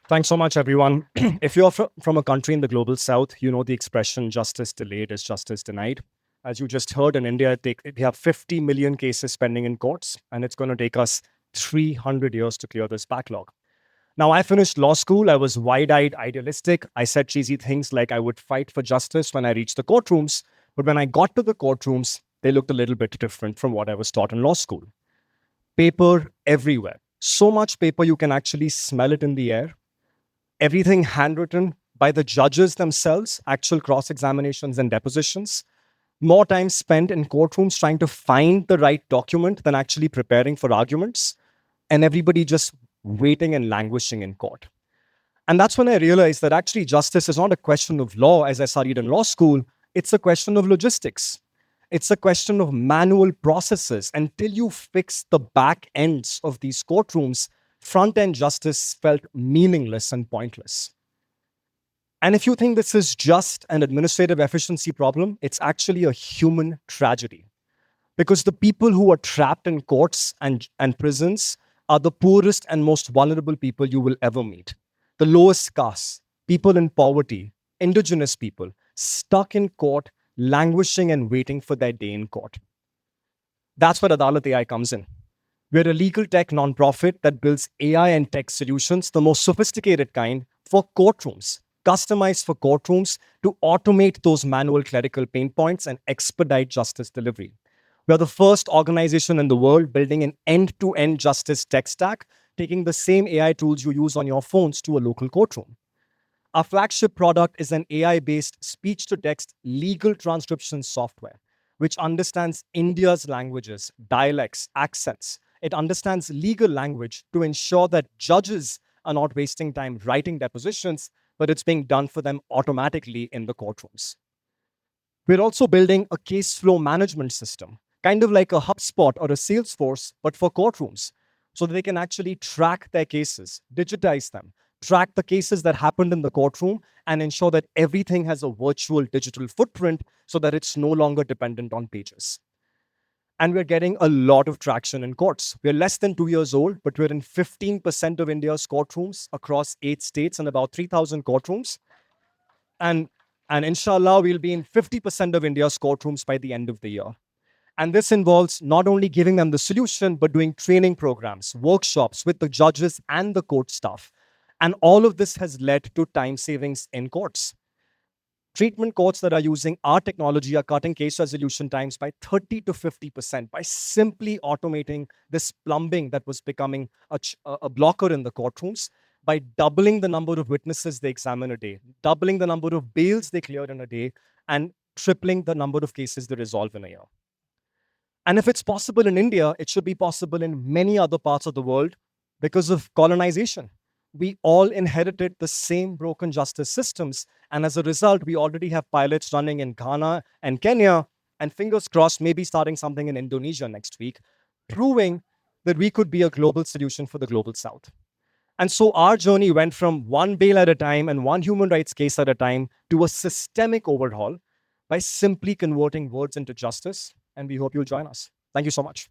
Thanks so much, everyone. If you're from a country in the global south, you know the expression justice delayed is justice denied. As you just heard, in India, we have 50 million cases pending in courts, and it's going to take us 300 years to clear this backlog. Now, I finished law school. I was wide eyed, idealistic. I said cheesy things like I would fight for justice when I reached the courtrooms. But when I got to the courtrooms, they looked a little bit different from what I was taught in law school. Paper everywhere. So much paper you can actually smell it in the air. Everything handwritten by the judges themselves, actual cross examinations and depositions. More time spent in courtrooms trying to find the right document than actually preparing for arguments. And everybody just waiting and languishing in court. And that's when I realized that actually justice is not a question of law, as I studied in law school. It's a question of logistics. It's a question of manual processes. Until you fix the back ends of these courtrooms, front end justice felt meaningless and pointless. And if you think this is just an administrative efficiency problem, it's actually a human tragedy. Because the people who are trapped in courts and prisons are the poorest and most vulnerable people you will ever meet. The lowest caste, people in poverty, indigenous people, stuck in court, languishing and waiting for their day in court. That's where Adalat AI comes in. We're a legal tech nonprofit that builds AI and tech solutions, the most sophisticated kind, for courtrooms, customized for courtrooms to automate those manual clerical pain points and expedite justice delivery. We are the first organization in the world building an end-to-end justice tech stack, taking the same AI tools you use on your phones to a local courtroom. Our flagship product is an AI-based speech-to-text legal transcription software, which understands India's languages, dialects, accents. It understands legal language to ensure that judges are not wasting time writing depositions, but it's being done for them automatically in the courtrooms. We're also building a case flow management system, kind of like a HubSpot or a Salesforce, but for courtrooms, so that they can actually track their cases, digitize them, track the cases that happened in the courtroom, and ensure that everything has a virtual digital footprint so that it's no longer dependent on pages. And we're getting a lot of traction in courts. We're less than 2 years old, but we're in 15% of India's courtrooms across 8 states and about 3,000 courtrooms. And, and inshallah, we'll be in 50% of India's courtrooms by the end of the year. And this involves not only giving them the solution, but doing training programs, workshops with the judges and the court staff. And all of this has led to time savings in courts. Treatment courts that are using our technology are cutting case resolution times by 30 to 50% by simply automating this plumbing that was becoming a blocker in the courtrooms, by doubling the number of witnesses they examine a day, doubling the number of bails they clear in a day, and tripling the number of cases they resolve in a year. And if it's possible in India, it should be possible in many other parts of the world because of colonization. We all inherited the same broken justice systems. And as a result, we already have pilots running in Ghana and Kenya, and fingers crossed, maybe starting something in Indonesia next week, proving that we could be a global solution for the global south. And so our journey went from one bail at a time and one human rights case at a time to a systemic overhaul by simply converting words into justice. And we hope you'll join us. Thank you so much.